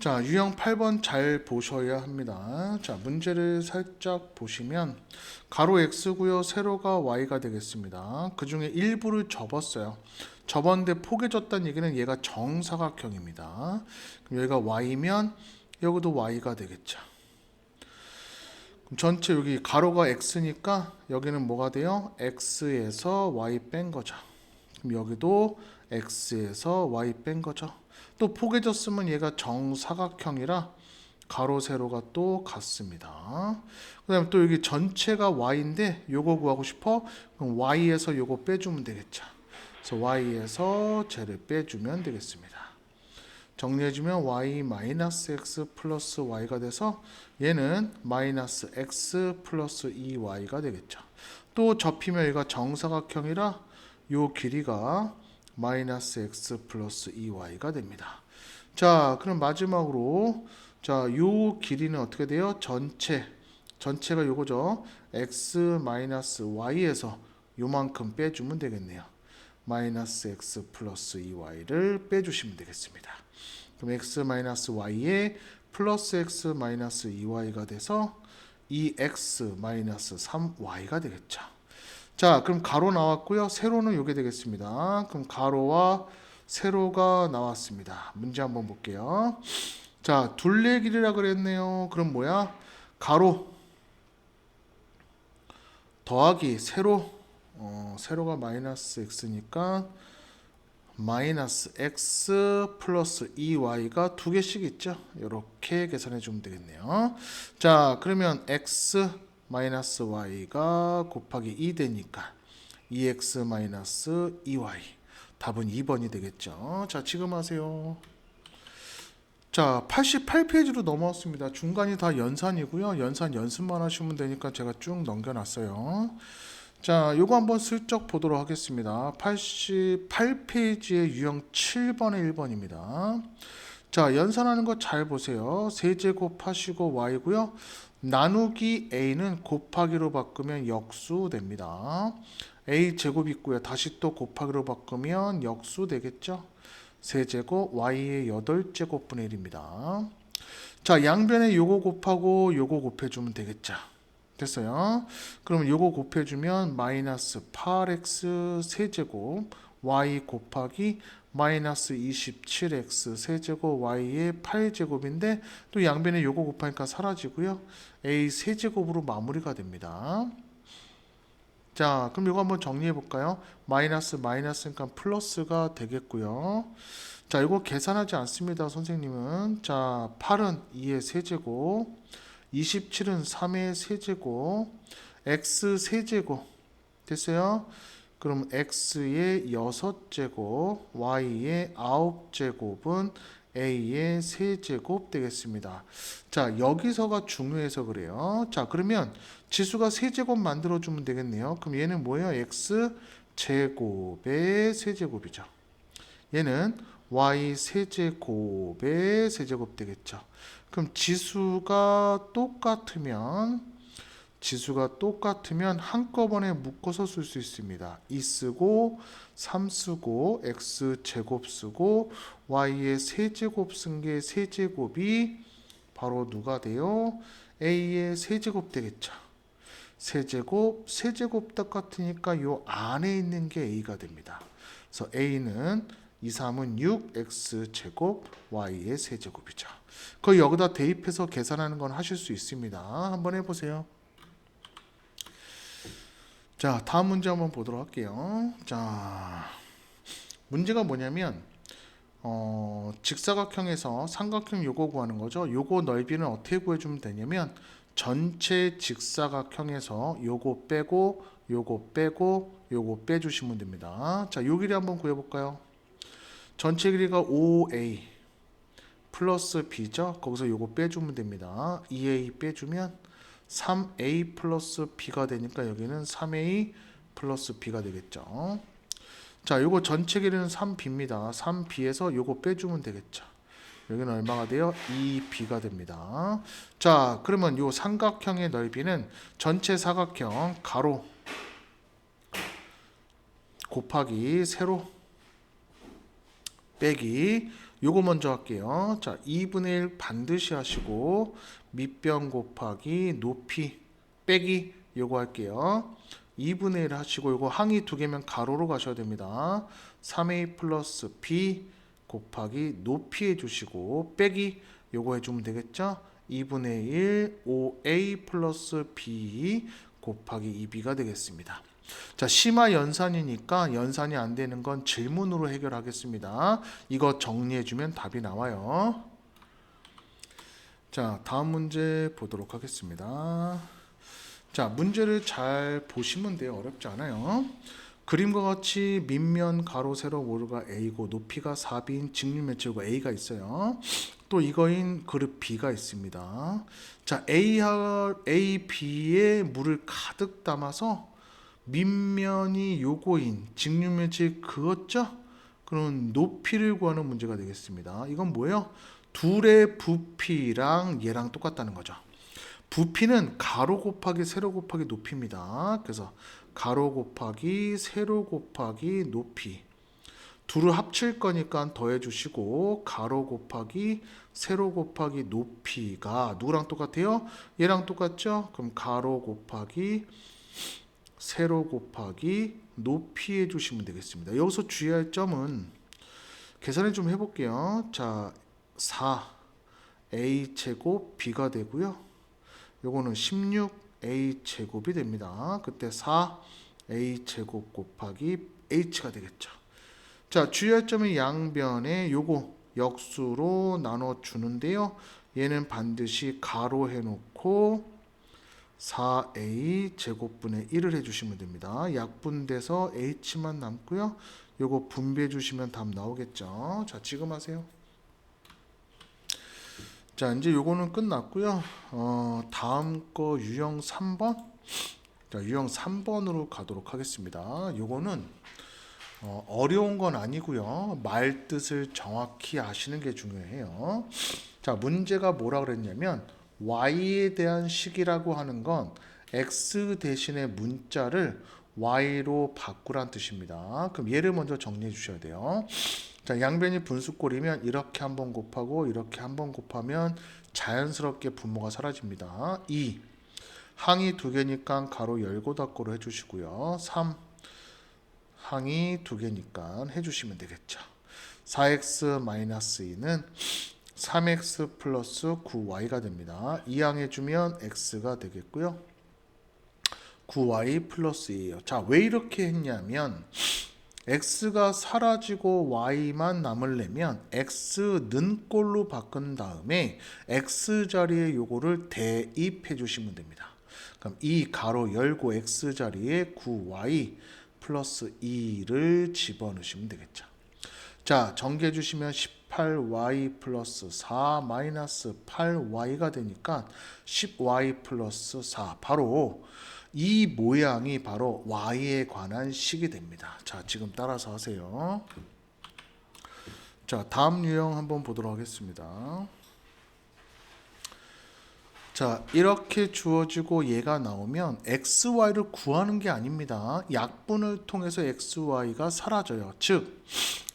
자, 유형 8번 잘 보셔야 합니다. 자, 문제를 살짝 보시면 가로 x고요. 세로가 y가 되겠습니다. 그 중에 일부를 접었어요. 접었는데 포개졌다는 얘기는 얘가 정사각형입니다. 그럼 여기가 y면 여기도 y가 되겠죠. 그럼 전체 여기 가로가 x니까 여기는 뭐가 돼요? x에서 y 뺀 거죠. 그럼 여기도 x에서 y 뺀 거죠. 또 포개졌으면 얘가 정사각형이라 가로 세로가 또 같습니다. 그 다음에 또 여기 전체가 y인데 요거 구하고 싶어? 그럼 y에서 요거 빼주면 되겠죠. 그래서 y에서 쟤를 빼주면 되겠습니다. 정리해주면 y-x 플러스 y가 돼서 얘는 마이너스 x 플러스 2y가 되겠죠. 또 접히면 얘가 정사각형이라 요 길이가 마이너스 x 플러스 2y가 됩니다. 자, 그럼 마지막으로 자, 요 길이는 어떻게 돼요? 전체가 요거죠. x 마이너스 y에서 요만큼 빼주면 되겠네요. 마이너스 x 플러스 2y를 빼주시면 되겠습니다. 그럼 x 마이너스 y에 플러스 x 마이너스 2y가 돼서 2x 마이너스 3y가 되겠죠. 자, 그럼 가로 나왔고요. 세로는 요게 되겠습니다. 그럼 가로와 세로가 나왔습니다. 문제 한번 볼게요. 자, 둘레 길이라 그랬네요. 그럼 뭐야? 가로 더하기 세로. 세로가 마이너스 x니까 마이너스 x 플러스 2y가 두 개씩 있죠. 이렇게 계산해 주면 되겠네요. 자, 그러면 x 마이너스 y가 곱하기 2 되니까 2x 마이너스 2y. 답은 2번이 되겠죠. 자, 지금 하세요. 자, 88페이지로 넘어왔습니다. 중간이 다 연산이고요. 연산 연습만 하시면 되니까 제가 쭉 넘겨놨어요. 자, 요거 한번 슬쩍 보도록 하겠습니다. 88페이지의 유형 7번의 1번입니다. 자, 연산하는 거 잘 보세요. 세제곱 하시고 y고요. 나누기 a는 곱하기로 바꾸면 역수 됩니다. a 제곱 있고요. 다시 또 곱하기로 바꾸면 역수 되겠죠. 세제곱 y의 8제곱분의 1입니다. 자, 양변에 요거 곱하고 요거 곱해주면 되겠죠. 됐어요. 그러면 요거 곱해주면 마이너스 8x 세제곱 y 곱하기 마이너스 27x 세제곱 y의 8제곱인데 또 양변에 요거 곱하니까 사라지고요. a 세제곱으로 마무리가 됩니다. 자, 그럼 이거 한번 정리해 볼까요? 마이너스니까 플러스가 되겠고요. 자, 이거 계산하지 않습니다, 선생님은. 자, 8은 2의 세제곱, 27은 3의 세제곱, x 세제곱 됐어요? 그럼 x의 6제곱, y의 9제곱은 a의 세제곱 되겠습니다. 자, 여기서가 중요해서 그래요. 자, 그러면 지수가 세제곱 만들어주면 되겠네요. 그럼 얘는 뭐예요? x 제곱의 세제곱이죠. 얘는 y 세제곱의 세제곱 되겠죠. 그럼 지수가 똑같으면 한꺼번에 묶어서 쓸 수 있습니다. 2 쓰고 3 쓰고 x 제곱 쓰고 y의 세제곱 쓴 게 세제곱이 바로 누가 돼요? a의 세제곱 되겠죠. 세제곱 똑같으니까 요 안에 있는 게 a가 됩니다. 그래서 a는 2, 3은 6, x 제곱, y의 세제곱이죠. 그거 여기다 대입해서 계산하는 건 하실 수 있습니다. 한번 해보세요. 자, 다음 문제 한번 보도록 할게요. 자, 문제가 뭐냐면 직사각형에서 삼각형 요거 구하는 거죠. 요거 넓이는 어떻게 구해주면 되냐면 전체 직사각형에서 요거 빼고 요거 빼주시면 됩니다. 자, 요 길이 한번 구해볼까요? 전체 길이가 5a 플러스 b죠. 거기서 요거 빼주면 됩니다. 2a 빼주면 3a 플러스 b가 되니까 여기는 3a 플러스 b가 되겠죠. 자, 요거 전체 길이는 3b입니다. 3b에서 요거 빼주면 되겠죠. 여기는 얼마가 돼요? 2b가 됩니다. 자, 그러면 요 삼각형의 넓이는 전체 사각형 가로 곱하기 세로 빼기 요거 먼저 할게요. 자, 2분의 1 반드시 하시고 밑변 곱하기 높이 빼기 요거 할게요. 2분의 1 하시고 요거 항이 두 개면 가로로 가셔야 됩니다. 3a 플러스 b 곱하기 높이 해주시고 빼기 요거 해주면 되겠죠? 2분의 1 5a 플러스 b 곱하기 2b가 되겠습니다. 자, 심화 연산이니까 연산이 안 되는 건 질문으로 해결하겠습니다. 이거 정리해주면 답이 나와요. 자, 다음 문제 보도록 하겠습니다. 자, 문제를 잘 보시면 돼요. 어렵지 않아요. 그림과 같이 밑면 가로 세로 모르가 A고 높이가 4B인 직육면체고 A가 있어요. 또 이거인 그룹 B가 있습니다. 자, A, B에 물을 가득 담아서 밑면이 요거인 직육면체 그었죠? 그럼 높이를 구하는 문제가 되겠습니다. 이건 뭐예요? 둘의 부피랑 얘랑 똑같다는 거죠. 부피는 가로 곱하기 세로 곱하기 높이입니다. 그래서 가로 곱하기 세로 곱하기 높이 둘을 합칠 거니까 더해 주시고 가로 곱하기 세로 곱하기 높이가 누구랑 똑같아요? 얘랑 똑같죠? 그럼 가로 곱하기 세로 곱하기 높이 해주시면 되겠습니다. 여기서 주의할 점은 계산을 좀 해볼게요. 자, 4a 제곱 b가 되고요. 요거는 16a 제곱이 됩니다. 그때 4a 제곱 곱하기 h가 되겠죠. 자, 주의할 점은 양변에 요거 역수로 나눠 주는데요. 얘는 반드시 가로 해놓고 4a 제곱분의 1을 해주시면 됩니다. 약분돼서 h만 남고요. 요거 분배해 주시면 답 나오겠죠. 자, 지금 하세요. 자, 이제 요거는 끝났고요. 다음 거 유형 3번. 자, 유형 3번으로 가도록 하겠습니다. 요거는 어려운 건 아니고요. 말 뜻을 정확히 아시는 게 중요해요. 자, 문제가 뭐라 그랬냐면 y에 대한 식이라고 하는 건 x 대신에 문자를 y로 바꾸란 뜻입니다. 그럼 얘를 먼저 정리해 주셔야 돼요. 자, 양변이 분수꼴이면 이렇게 한번 곱하고 이렇게 한번 곱하면 자연스럽게 분모가 사라집니다. 2. 항이 두 개니까 가로 열고 닫고로 해주시고요. 3. 항이 두 개니까 해주시면 되겠죠. 4x-2는 3x 플러스 9y가 됩니다. 2항 해주면 x가 되겠고요. 9y 플러스 2예요. 자, 왜 이렇게 했냐면 x가 사라지고 y만 남으려면 x는 꼴로 바꾼 다음에 x 자리에 요거를 대입해 주시면 됩니다. 그럼 이 가로 열고 x 자리에 9y 플러스 2를 집어넣으시면 되겠죠. 자, 정리해 주시면 18y 플러스 4 마이너스 8y가 되니까 10y 플러스 4 바로 이 모양이 바로 y에 관한 식이 됩니다. 자, 지금 따라서 하세요. 자, 다음 유형 한번 보도록 하겠습니다. 자, 이렇게 주어지고 얘가 나오면 xy를 구하는 게 아닙니다. 약분을 통해서 xy가 사라져요. 즉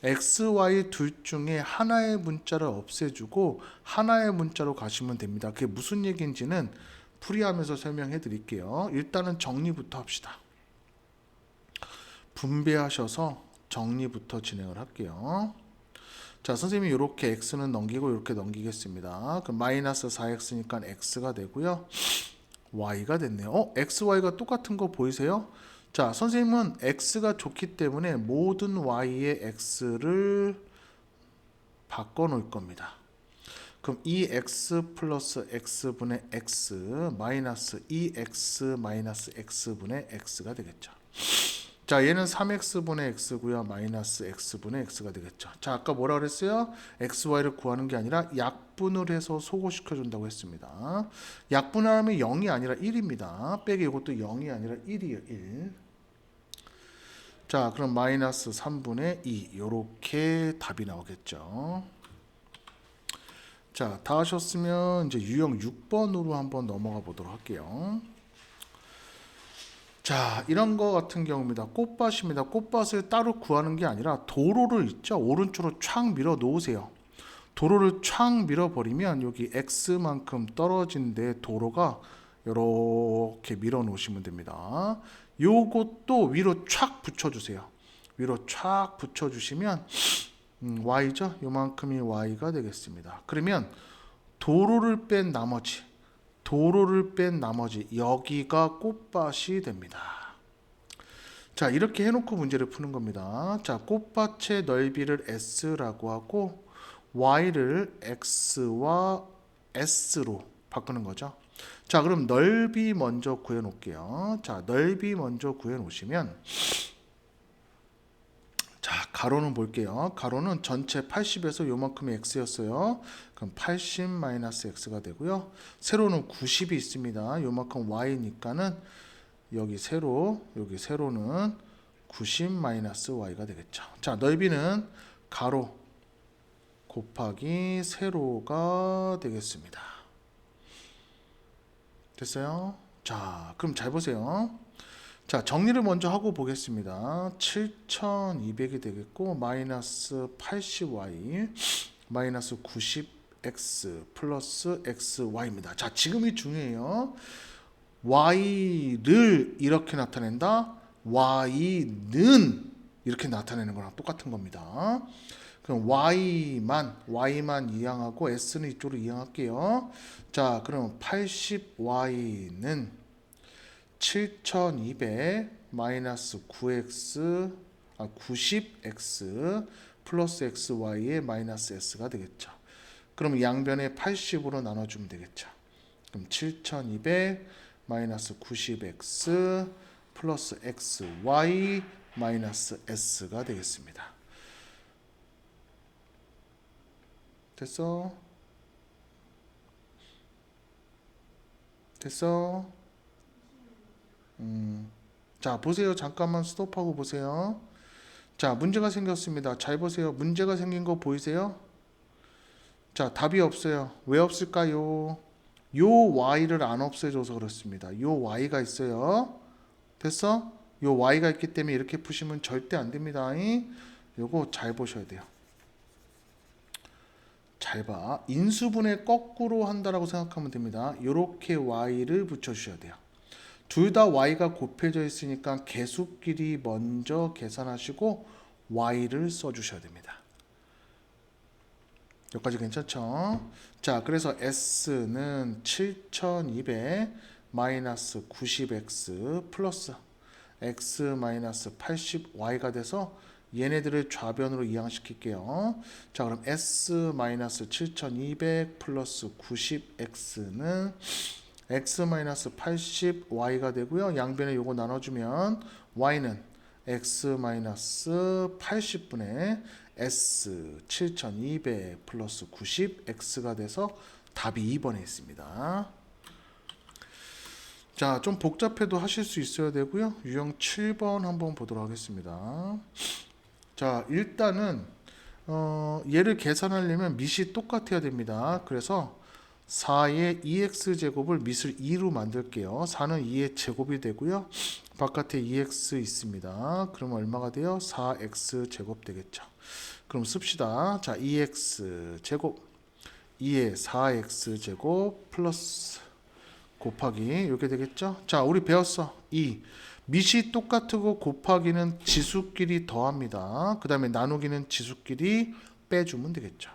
xy 둘 중에 하나의 문자를 없애주고 하나의 문자로 가시면 됩니다. 그게 무슨 얘기인지는 풀이하면서 설명해 드릴게요. 일단은 정리부터 합시다. 분배하셔서 정리부터 진행을 할게요. 자, 선생님이 이렇게 x는 넘기고 이렇게 넘기겠습니다. 그럼 마이너스 4x니까 x가 되고요. y가 됐네요. xy가 똑같은 거 보이세요? 자, 선생님은 x가 좋기 때문에 모든 y의 x를 바꿔 놓을 겁니다. 그럼 2x 플러스 x분의 x 마이너스 2x 마이너스 x분의 x가 되겠죠. 자, 얘는 3x분의 x고요. 마이너스 x분의 x가 되겠죠. 자, 아까 뭐라 그랬어요? xy를 구하는 게 아니라 약분을 해서 소거시켜 준다고 했습니다. 약분을 하면 0이 아니라 1입니다. 빼기 이것도 0이 아니라 1이에요. 1. 자, 그럼 마이너스 3분의 2 이렇게 답이 나오겠죠. 자, 다 하셨으면 이제 유형 6번으로 한번 넘어가 보도록 할게요. 자, 이런 거 같은 경우입니다. 꽃밭입니다. 꽃밭을 따로 구하는 게 아니라 도로를 있죠. 오른쪽으로 촥 밀어 놓으세요. 도로를 촥 밀어버리면 여기 x만큼 떨어진데 도로가 이렇게 밀어 놓으시면 됩니다. 요것도 위로 촥 붙여주세요. 위로 촥 붙여주시면 y죠. 요만큼이 y가 되겠습니다. 그러면 도로를 뺀 나머지 여기가 꽃밭이 됩니다. 자, 이렇게 해놓고 문제를 푸는 겁니다. 자, 꽃밭의 넓이를 s라고 하고 y를 x와 s로 바꾸는 거죠. 자, 그럼 넓이 먼저 구해 놓을게요. 자, 넓이 먼저 구해 놓으시면, 자, 가로는 볼게요. 가로는 전체 80에서 요만큼이 x였어요. 그럼 80 마이너스 x가 되고요. 세로는 90이 있습니다. 요만큼 y니까는 여기 세로는 90 마이너스 y가 되겠죠. 자, 넓이는 가로 곱하기 세로가 되겠습니다. 됐어요? 자, 그럼 잘 보세요. 자, 정리를 먼저 하고 보겠습니다. 7200이 되겠고 마이너스 80y 마이너스 90x 플러스 xy입니다. 자, 지금이 중요해요. y를 이렇게 나타낸다. y는 이렇게 나타내는 거랑 똑같은 겁니다. 그럼 y만 이항하고 s는 이쪽으로 이항할게요. 자, 그럼 80y는 7200 마이너스 90x 플러스 xy의 마이너스 s가 되겠죠. 그럼 양변에 80으로 나눠주면 되겠죠. 그럼 7200 마이너스 90x 플러스 xy 마이너스 s가 되겠습니다. 됐어? 자, 보세요. 잠깐만 스톱하고 보세요. 자, 문제가 생겼습니다. 잘 보세요. 문제가 생긴 거 보이세요? 자, 답이 없어요. 왜 없을까요? 요 y를 안 없애줘서 그렇습니다. 요 y가 있어요. 됐어? 요 y가 있기 때문에 이렇게 푸시면 절대 안 됩니다. 요거 잘 보셔야 돼요. 잘 봐. 인수분해 거꾸로 한다라고 생각하면 됩니다. 요렇게 y를 붙여주셔야 돼요. 둘 다 y가 곱해져 있으니까 개수끼리 먼저 계산하시고 y를 써주셔야 됩니다. 여기까지 괜찮죠? 자, 그래서 s는 7200 마이너스 90x 플러스 x 마이너스 80y가 돼서 얘네들을 좌변으로 이항시킬게요. 자, 그럼 s 마이너스 7200 플러스 90x는 x 마이너스 80y가 되고요. 양변에 요거 나눠주면 y는 x 마이너스 80분의 s 7200 플러스 90x가 돼서 답이 2번에 있습니다. 자, 좀 복잡해도 하실 수 있어야 되고요. 유형 7번 한번 보도록 하겠습니다. 자, 일단은 얘를 계산하려면 밑이 똑같아야 됩니다. 그래서 4의 2x제곱을 밑을 2로 만들게요. 4는 2의 제곱이 되고요. 바깥에 2x 있습니다. 그러면 얼마가 돼요? 4x제곱 되겠죠. 그럼 씁시다. 자, 2x제곱 2의 4x제곱 플러스 곱하기 이렇게 되겠죠. 자, 우리 배웠어. 2 밑이 똑같고 곱하기는 지수끼리 더합니다. 그 다음에 나누기는 지수끼리 빼주면 되겠죠.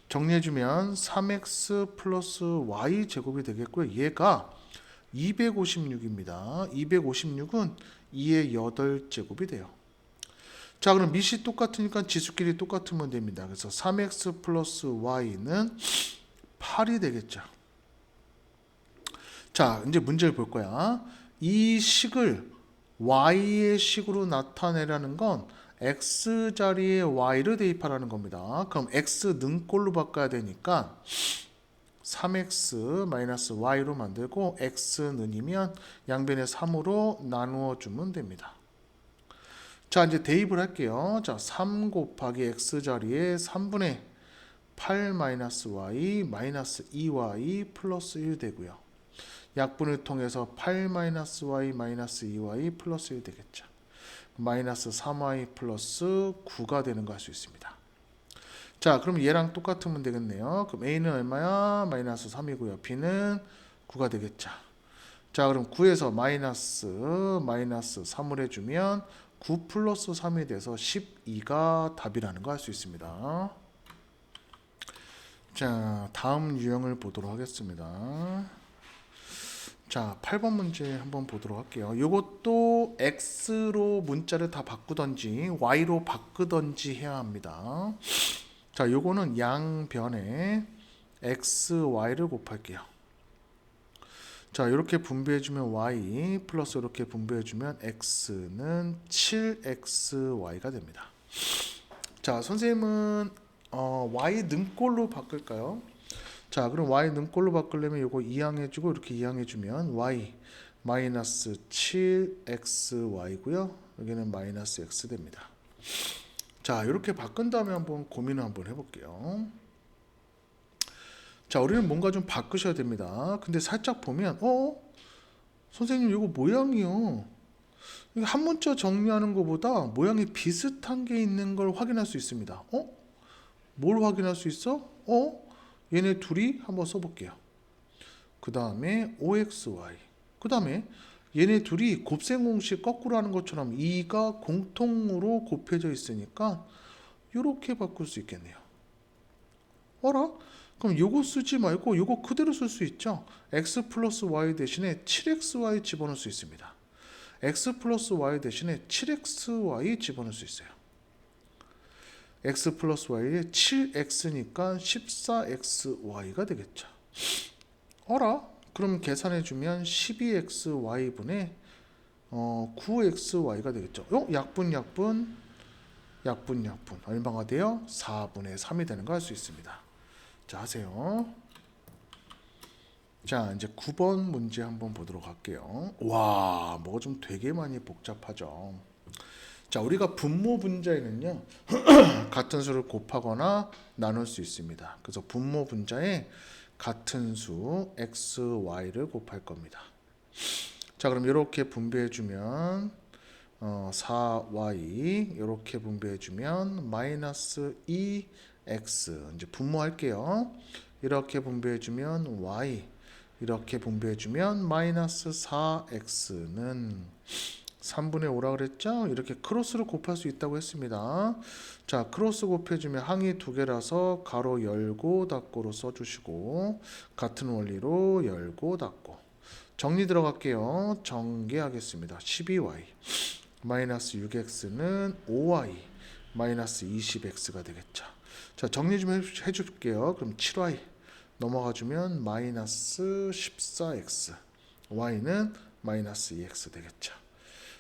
정리해주면 3x 플러스 y 제곱이 되겠고요. 얘가 256입니다. 256은 2의 8제곱이 돼요. 자, 그럼 밑이 똑같으니까 지수끼리 똑같으면 됩니다. 그래서 3x 플러스 y는 8이 되겠죠. 자, 이제 문제를 볼 거야. 이 식을 y의 식으로 나타내라는 건 x 자리에 y를 대입하라는 겁니다. 그럼 x 능꼴로 바꿔야 되니까 3x 마이너스 y로 만들고 x 는이면 양변에 3으로 나누어 주면 됩니다. 자, 이제 대입을 할게요. 자, 3 곱하기 x 자리에 3분의 8 마이너스 y 마이너스 2y 플러스 1 되고요. 약분을 통해서 8 마이너스 y 마이너스 2y 플러스 1 되겠죠. 마이너스 3y 플러스 9가 되는 거 할 수 있습니다. 자, 그럼 얘랑 똑같으면 되겠네요. 그럼 A는 얼마야? 마이너스 3이고요. B는 9가 되겠죠. 자, 그럼 9에서 마이너스 3을 해주면 9 플러스 3이 돼서 12가 답이라는 거 알 수 있습니다. 자, 다음 유형을 보도록 하겠습니다. 자, 8번 문제 한번 보도록 할게요. 이것도 x로 문자를 다 바꾸던지 y로 바꾸던지 해야 합니다. 자, 요거는 양변에 x, y를 곱할게요. 자, 이렇게 분배해주면 y 플러스 이렇게 분배해주면 x는 7xy가 됩니다. 자, 선생님은 y 능꼴로 바꿀까요? 자, 그럼 y 능꼴로 바꾸려면 이거 이항해주고 이렇게 이항해주면 y 마이너스 7xy고요. 여기는 마이너스 x 됩니다. 자, 이렇게 바꾼 다음에 한번 고민을 한번 해볼게요. 자, 우리는 뭔가 좀 바꾸셔야 됩니다. 근데 살짝 보면 선생님 이거 모양이요. 이거 한 문자 정리하는 것보다 모양이 비슷한 게 있는 걸 확인할 수 있습니다. 뭘 확인할 수 있어? 얘네 둘이 한번 써볼게요. 그 다음에 OXY. 그 다음에 얘네 둘이 곱셈 공식 거꾸로 하는 것처럼 2가 공통으로 곱해져 있으니까 이렇게 바꿀 수 있겠네요. 어라? 그럼 요거 쓰지 말고 요거 그대로 쓸 수 있죠. x 플러스 y 대신에 7xy 집어넣을 수 있습니다. x 플러스 y 대신에 7xy 집어넣을 수 있어요. x 플러스 y에 7x니까 14xy가 되겠죠. 어라? 그럼 계산해주면 12xy분의 9xy가 되겠죠. 약분 얼마가 돼요? 4분의 3이 되는 거 알 수 있습니다. 자, 하세요. 자, 이제 9번 문제 한번 보도록 할게요. 와, 뭐가 좀 되게 많이 복잡하죠. 자, 우리가 분모 분자에는요 같은 수를 곱하거나 나눌 수 있습니다. 그래서 분모 분자에 같은 수 x, y를 곱할 겁니다. 자, 그럼 이렇게 분배해주면 4y 이렇게 분배해주면 마이너스 2x 이제 분모할게요. 이렇게 분배해주면 y 이렇게 분배해주면 마이너스 4x는 3분의 5라 그랬죠? 이렇게 크로스로 곱할 수 있다고 했습니다. 자, 크로스 곱해주면 항이 두 개라서 가로 열고 닫고로 써주시고 같은 원리로 열고 닫고 정리 들어갈게요. 정리하겠습니다. 12y 마이너스 6x는 5y 마이너스 20x가 되겠죠. 자, 정리 좀 해줄게요. 그럼 7y 넘어가주면 마이너스 14x y는 마이너스 2x 되겠죠.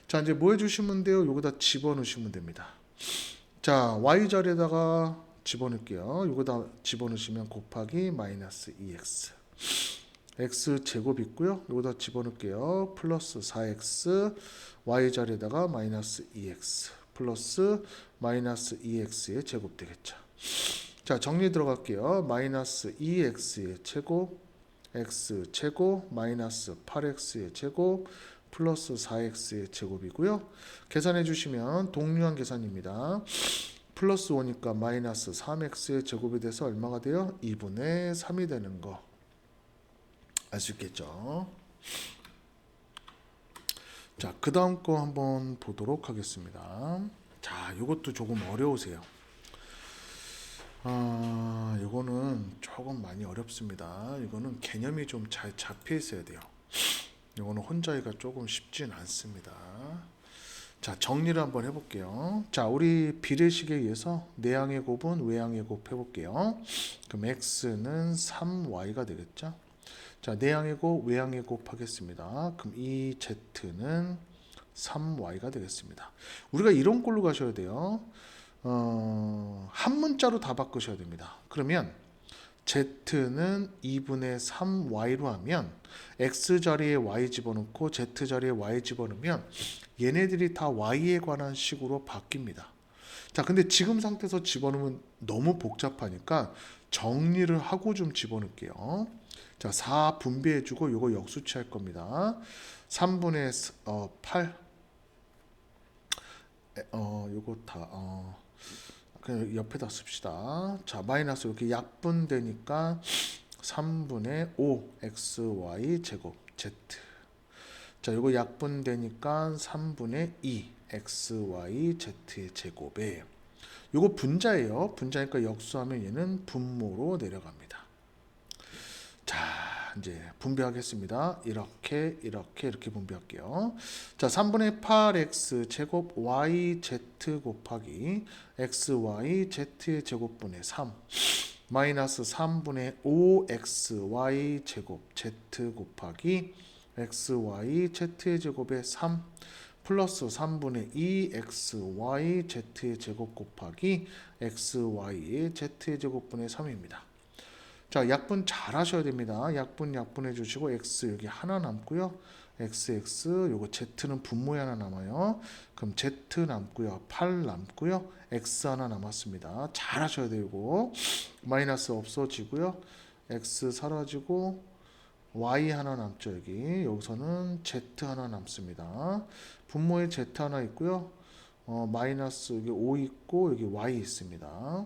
자, 이제 뭐 해주시면 돼요? 여기다 집어넣으시면 됩니다. 자, y 자리에다가 집어넣을게요. 여기다 집어넣으시면 곱하기 마이너스 2x x 제곱 있고요. 여기다 집어넣을게요. 플러스 4x y 자리에다가 마이너스 2x 플러스 마이너스 2x의 제곱 되겠죠. 자, 정리 들어갈게요. 마이너스 2x의 제곱 x 제곱 마이너스 8x의 제곱 플러스 4x의 제곱이고요. 계산해 주시면 동류한 계산입니다. 플러스 5니까 마이너스 3x의 제곱이 돼서 얼마가 돼요? 2분의 3이 되는 거 알 수 있겠죠. 자, 그 다음 거 한번 보도록 하겠습니다. 자, 이것도 조금 어려우세요. 이거는 조금 많이 어렵습니다. 이거는 개념이 좀 잘 잡혀 있어야 돼요. 이거는 혼자 하기가 조금 쉽진 않습니다. 자, 정리를 한번 해볼게요. 자, 우리 비례식에 의해서 내항의 곱은 외항의 곱 해볼게요. 그럼 x는 3y가 되겠죠. 자, 내항의 곱 외항의 곱 하겠습니다. 그럼 이 z는 3y가 되겠습니다. 우리가 이런 꼴로 가셔야 돼요. 한 문자로 다 바꾸셔야 됩니다. 그러면 z는 2분의 3y로 하면 x 자리에 y 집어넣고 z 자리에 y 집어넣으면 얘네들이 다 y에 관한 식으로 바뀝니다. 자, 근데 지금 상태에서 집어넣으면 너무 복잡하니까 정리를 하고 좀 집어넣을게요. 자, 4 분배해주고 이거 역수치 할 겁니다. 3분의 8 요거 다 그냥 옆에다 씁시다. 자, 마이너스 이렇게 약분되니까 3분의 5 xy 제곱 z. 자, 이거 약분되니까 3분의 2 xy z의 제곱에 요거 분자예요. 분자니까 역수하면 얘는 분모로 내려갑니다. 자, 이제 분배하겠습니다. 이렇게 분배할게요. 자, 3분의 8x 제곱 yz 곱하기 xy z의 제곱분의 3 마이너스 3분의 5xy 제곱 z 곱하기 xy z의 제곱의 3 플러스 3분의 2 xy z의 제곱 곱하기 xy의 z의 제곱분의 3입니다. 자, 약분 잘 하셔야 됩니다. 약분해 주시고 x 여기 하나 남고요. xx 요거 z는 분모에 하나 남아요. 그럼 z 남고요. 8 남고요. x 하나 남았습니다. 잘 하셔야 돼요. 이거 마이너스 없어지고요. x 사라지고 y 하나 남죠. 여기서는 z 하나 남습니다. 분모에 z 하나 있고요. 마이너스 여기 5 있고 여기 y 있습니다.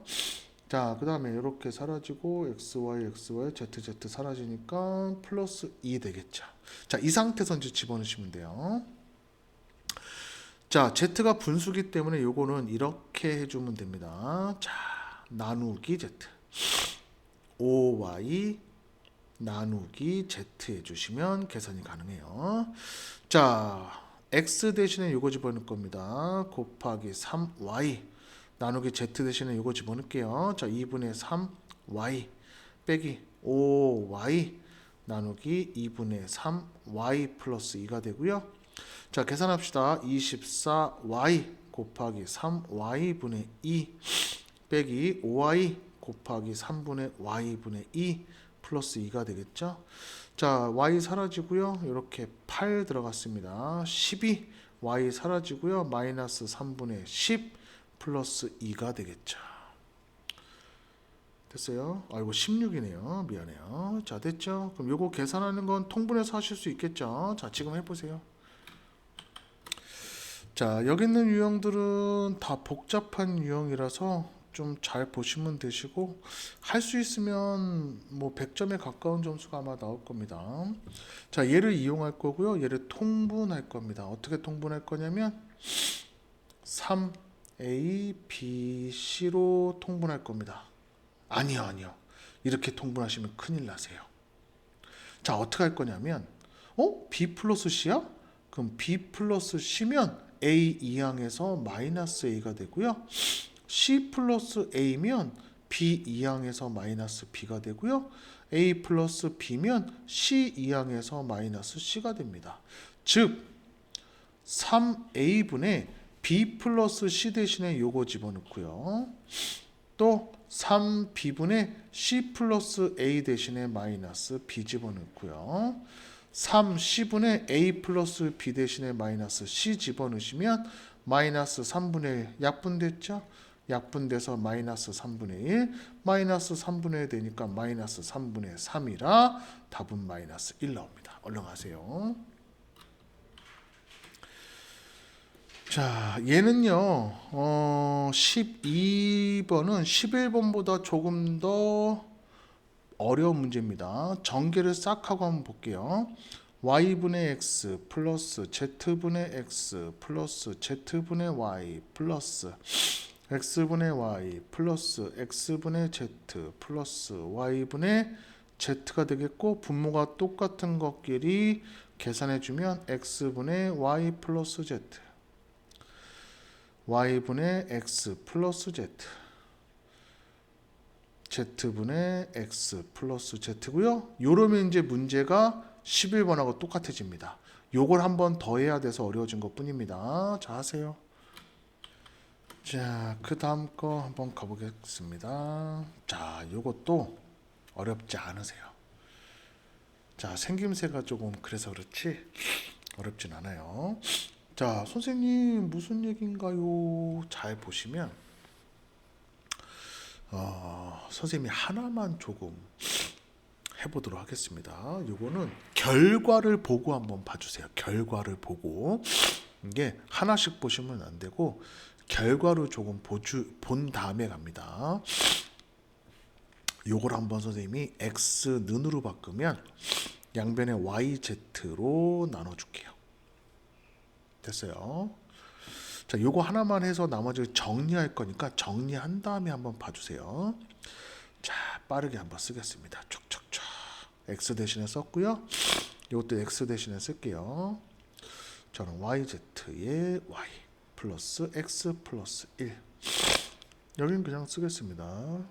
자, 그 다음에 이렇게 사라지고 xy zz 사라지니까 플러스 2 되겠죠. 자, 이 상태에서 이제 집어넣으시면 돼요. 자, z가 분수기 때문에 요거는 이렇게 해주면 됩니다. 자, 나누기 z 5y 나누기 z 해주시면 계산이 가능해요. 자, x 대신에 요거 집어넣을 겁니다. 곱하기 3y 나누기 z 대신에 이거 집어넣을게요. 자, 2분의 3y 빼기 5y 나누기 2분의 3y 플러스 2가 되고요. 자, 계산합시다. 24y 곱하기 3y분의 2 빼기 5y 곱하기 3분의 y분의 2 플러스 2가 되겠죠. 자, y 사라지고요. 이렇게 8 들어갔습니다. 12 y 사라지고요. 마이너스 3분의 10 플러스 2가 되겠죠. 됐어요? 이거 16이네요. 미안해요. 자, 됐죠? 그럼 요거 계산하는 건 통분해서 하실 수 있겠죠? 자, 지금 해보세요. 자, 여기 있는 유형들은 다 복잡한 유형이라서 좀 잘 보시면 되시고, 할 수 있으면 뭐 100점에 가까운 점수가 아마 나올 겁니다. 자, 얘를 이용할 거고요. 얘를 통분할 겁니다. 어떻게 통분할 거냐면 3A, B, C로 통분할 겁니다. 아니요. 이렇게 통분하시면 큰일 나세요. 자, 어떻게 할 거냐면 B 플러스 C야? 그럼 B 플러스 C면 A 이항에서 마이너스 A가 되고요. C 플러스 A면 B 이항에서 마이너스 B가 되고요. A 플러스 B면 C 이항에서 마이너스 C가 됩니다. 즉 3A분의 B 플러스 C 대신에 요거 집어넣고요. 또 3B분의 C 플러스 A 대신에 마이너스 B 집어넣고요. 3C분의 A 플러스 B 대신에 마이너스 C 집어넣으시면 마이너스 3분의 1 약분됐죠? 약분돼서 마이너스 3분의 1 마이너스 3분의 1 되니까 마이너스 3분의 3이라 답은 마이너스 1 나옵니다. 얼른 하세요. 자, 얘는요 12번은 11번보다 조금 더 어려운 문제입니다. 전개를 싹 하고 한번 볼게요. y분의 x 플러스 z분의 x 플러스 z분의 y 플러스 x분의 y 플러스 x분의 z 플러스 y분의 z가 되겠고, 분모가 똑같은 것끼리 계산해주면 x분의 y 플러스 z y분의 x 플러스 z z분의 x 플러스 z고요. 요러면 이제 문제가 11번하고 똑같아집니다. 요걸 한번 더 해야 돼서 어려워진 것 뿐입니다. 자, 하세요. 자, 그 다음 거 한번 가보겠습니다. 자, 요것도 어렵지 않으세요. 자, 생김새가 조금 그래서 그렇지 어렵진 않아요. 자, 선생님 무슨 얘기인가요? 잘 보시면 선생님이 하나만 조금 해보도록 하겠습니다. 요거는 결과를 보고 한번 봐주세요. 결과를 보고, 이게 하나씩 보시면 안 되고 결과로 조금 본 다음에 갑니다. 요걸 한번 선생님이 x는으로 바꾸면 양변에 yz로 나눠줄게요. 됐어요. 자, 요거 하나만 해서 나머지 정리할 거니까 정리한 다음에 한번 봐주세요. 자, 빠르게 한번 쓰겠습니다. 촉촉촉. x 대신에 썼고요. 이것도 x 대신에 쓸게요. 저는 yz에 y 플러스 x 플러스 1. 여기는 그냥 쓰겠습니다.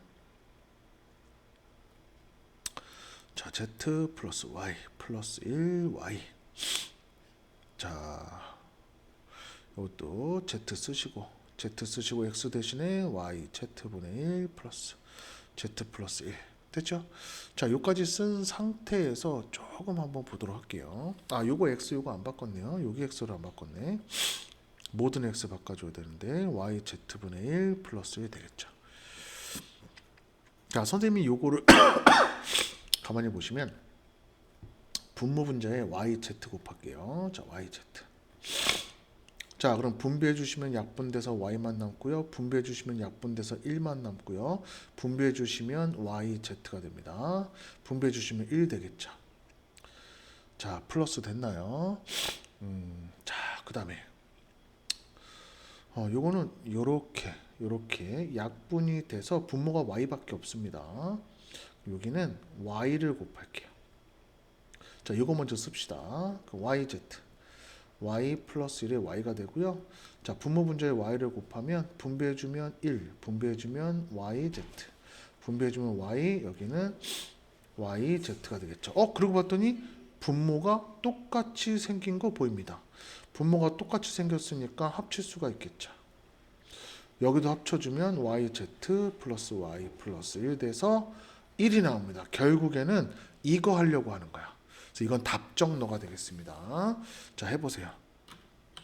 자, z 플러스 y 플러스 1 y. 자, 이것도 z 쓰시고 x 대신에 y z분의 1 플러스 z 플러스 1 됐죠? 자, 요까지 쓴 상태에서 조금 한번 보도록 할게요. 아, 요거 x 요거 안 바꿨네요. 여기 x로 안 바꿨네. 모든 x 바꿔줘야 되는데 y z분의 1 플러스 1 되겠죠. 자, 선생님이 요거를 가만히 보시면 분모 분자에 yz 곱할게요. 자, yz. 자, 그럼 분배해 주시면 약분돼서 y만 남고요. 분배해 주시면 약분돼서 1만 남고요. 분배해 주시면 yz가 됩니다. 분배해 주시면 1 되겠죠. 자, 플러스 됐나요? 자, 그다음에 요거는 요렇게 약분이 돼서 분모가 y밖에 없습니다. 여기는 y를 곱할게요. 자, 이거 먼저 씁시다. 그 yz y 플러스 1의 y가 되고요. 자, 분모 분자에 y를 곱하면 분배해주면 1, 분배해주면 yz, 분배해주면 y, 여기는 yz가 되겠죠. 그러고 봤더니 분모가 똑같이 생긴 거 보입니다. 분모가 똑같이 생겼으니까 합칠 수가 있겠죠. 여기도 합쳐주면 yz 플러스 y 플러스 1 돼서 1이 나옵니다. 결국에는 이거 하려고 하는 거야. 그래서 이건 답정너가 되겠습니다. 자, 해보세요.